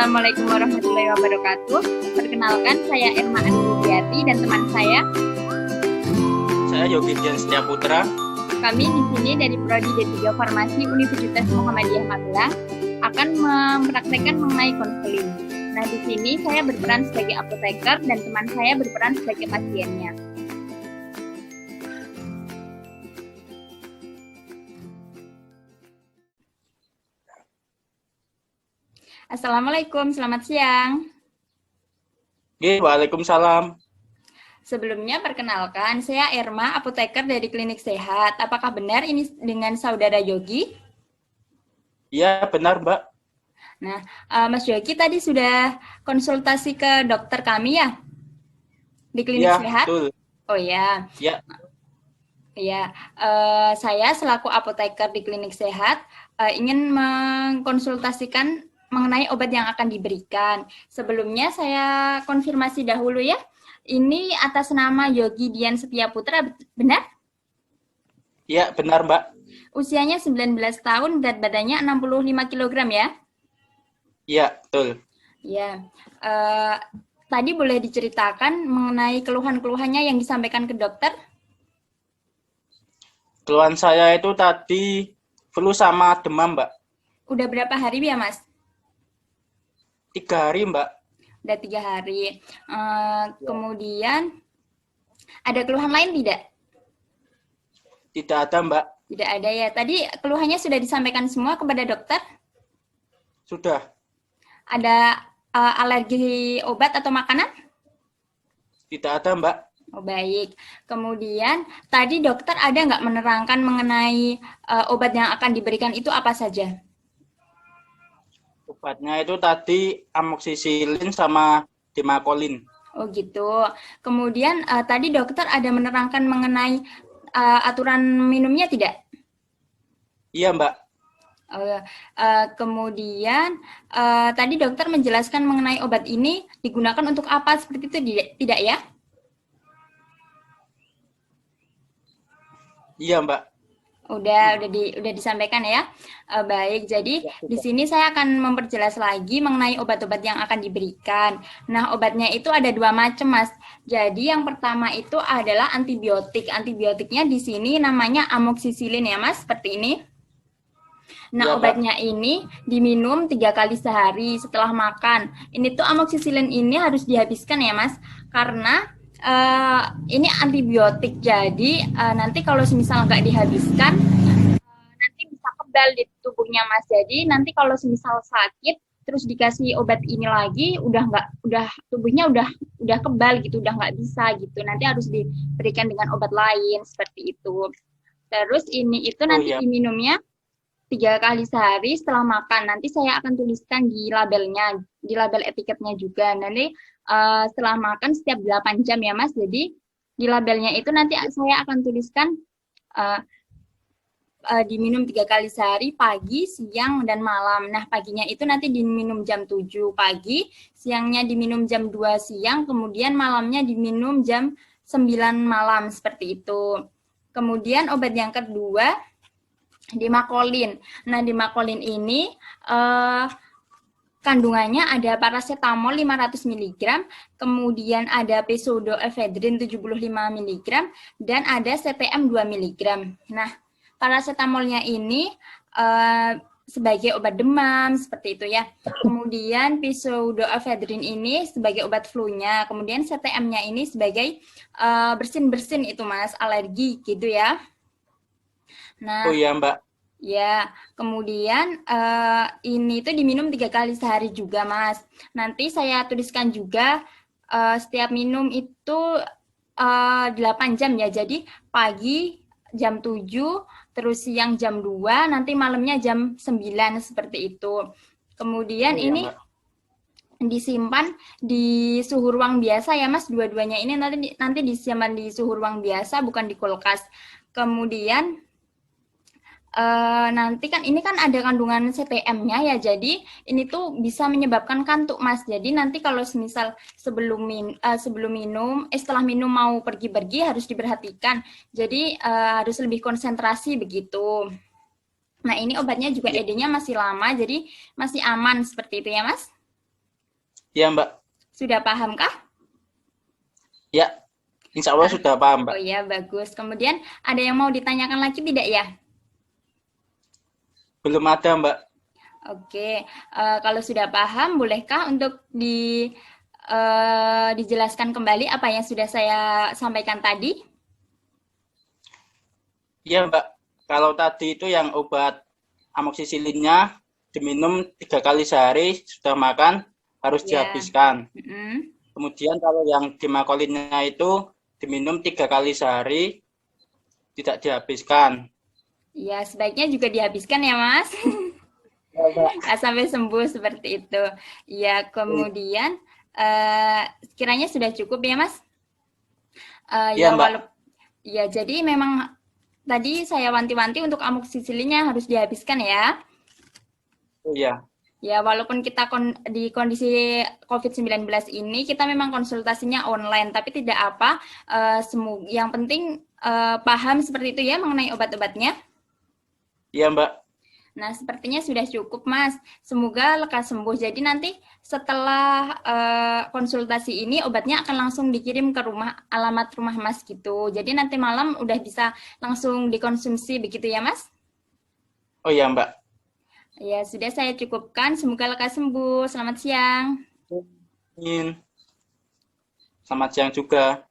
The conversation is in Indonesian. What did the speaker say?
Assalamualaikum warahmatullahi wabarakatuh. Perkenalkan, saya Irma Anindiyati dan teman saya Yogi Dian Setiaputra. kami di sini dari Prodi D3 Farmasi Universitas Muhammadiyah Magelang akan mempraktekkan mengenai konseling. Nah, di sini saya berperan sebagai apoteker dan teman saya berperan sebagai pasiennya. Assalamualaikum, selamat siang. Waalaikumsalam. Sebelumnya perkenalkan, saya Irma, apoteker dari Klinik Sehat. Apakah benar ini dengan saudara Yogi? Iya, benar, Mbak. Nah, Mas Yogi tadi sudah konsultasi ke dokter kami ya? Di Klinik Iya, Sehat? betul. Oh ya. Ya, Ya, saya selaku apoteker di Klinik Sehat ingin mengkonsultasikan mengenai obat yang akan diberikan. Sebelumnya saya konfirmasi dahulu ya. Ini atas nama Yogi Dian Setiaputra, benar? iya, benar, Mbak. Usianya 19 tahun, berat badannya 65 kg ya? Iya, betul. Ya. Tadi boleh diceritakan mengenai keluhan-keluhannya yang disampaikan ke dokter? Keluhan saya itu tadi flu sama demam, Mbak. Udah berapa hari ya, Mas? 3 hari, Mbak. Udah 3 hari. Kemudian ada keluhan lain tidak? Tidak ada, Mbak. Tidak ada ya. Tadi keluhannya sudah disampaikan semua kepada dokter? Sudah. Ada alergi obat atau makanan? Tidak ada, Mbak. Oh, baik. Kemudian tadi dokter ada nggak menerangkan mengenai obat yang akan diberikan itu apa saja? Obatnya itu tadi amoksisilin sama dimakolin. Oh gitu. Kemudian tadi dokter ada menerangkan mengenai aturan minumnya tidak? Iya, Mbak. Kemudian tadi dokter menjelaskan mengenai obat ini digunakan untuk apa seperti itu tidak ya? Iya, Mbak. Udah disampaikan ya. Baik, jadi di sini saya akan memperjelas lagi mengenai obat-obat yang akan diberikan. Nah, obatnya itu ada 2 macam, Mas. Jadi yang pertama itu adalah antibiotik. Antibiotiknya di sini namanya amoksisilin ya, Mas, seperti ini. Nah, Ya, obatnya ini diminum 3 kali sehari setelah makan. Ini tuh amoksisilin ini harus dihabiskan ya, Mas, karena ini antibiotik. Jadi nanti kalau semisal nggak dihabiskan, nanti bisa kebal di tubuhnya, Mas. Jadi nanti kalau semisal sakit terus dikasih obat ini lagi, udah tubuhnya udah kebal gitu, udah nggak bisa gitu. Nanti harus diberikan dengan obat lain seperti itu. Terus ini itu nanti diminumnya 3 kali sehari setelah makan. Nanti saya akan tuliskan di labelnya, di label etiketnya juga. Nanti setelah makan setiap 8 jam ya, Mas. Jadi di labelnya itu nanti saya akan tuliskan diminum 3 kali sehari, pagi, siang, dan malam. Nah, paginya itu nanti diminum jam 7 pagi, siangnya diminum jam 2 siang, kemudian malamnya diminum jam 9 malam, seperti itu. Kemudian obat yang kedua, dimakolin. Nah, dimakolin ini kandungannya ada paracetamol 500 mg, kemudian ada pseudoephedrine 75 mg, dan ada CTM 2 mg. Nah, paracetamolnya ini sebagai obat demam, seperti itu ya. Kemudian pseudoephedrine ini sebagai obat flu-nya. Kemudian CTM-nya ini sebagai bersin-bersin itu, Mas, alergi gitu ya. Nah, oh iya, Mbak. Ya, kemudian ini tuh diminum 3 kali sehari juga, Mas. Nanti saya tuliskan juga setiap minum itu 8 jam ya. Jadi pagi jam 7, terus siang jam 2, nanti malamnya jam 9, seperti itu. Kemudian ini disimpan di suhu ruang biasa ya, Mas. Dua-duanya ini nanti disimpan di suhu ruang biasa, bukan di kulkas. Kemudian nanti kan ini kan ada kandungan CTM-nya ya, jadi ini tuh bisa menyebabkan kantuk, Mas. Jadi nanti kalau semisal setelah minum mau pergi-pergi harus diperhatikan. Jadi harus lebih konsentrasi begitu. Nah, ini obatnya juga ED-nya masih lama, jadi masih aman seperti itu ya, Mas. Ya, Mbak. Sudah pahamkah? Ya, insya Allah Nah, sudah paham, Mbak. oh ya, bagus. Kemudian ada yang mau ditanyakan lagi tidak ya? Belum ada, Mbak. Oke, kalau sudah paham, bolehkah untuk dijelaskan kembali apa yang sudah saya sampaikan tadi? Iya, Mbak. Kalau tadi itu yang obat amoksisilinnya diminum 3 kali sehari, sudah makan, harus Ya. dihabiskan. Mm-mm. Kemudian kalau yang dimakolinnya itu diminum 3 kali sehari, tidak dihabiskan. Ya, sebaiknya juga dihabiskan ya, Mas. Ya, Mbak. Nggak sampai sembuh seperti itu. Ya, kemudian kiranya sudah cukup ya, Mas. Iya, Ya, Mbak. ya, jadi memang tadi saya wanti-wanti untuk amoksisilinnya harus dihabiskan ya. Oh, iya. Ya, walaupun kita di kondisi COVID-19 ini, kita memang konsultasinya online, tapi tidak apa, yang penting paham seperti itu ya mengenai obat-obatnya. Iya, Mbak. Nah, sepertinya sudah cukup, Mas. Semoga lekas sembuh. Jadi nanti setelah konsultasi ini, obatnya akan langsung dikirim ke alamat rumah Mas gitu. Jadi nanti malam udah bisa langsung dikonsumsi begitu ya, Mas? Oh, iya, Mbak. Ya, sudah saya cukupkan. Semoga lekas sembuh. Selamat siang. Amin. Selamat siang juga.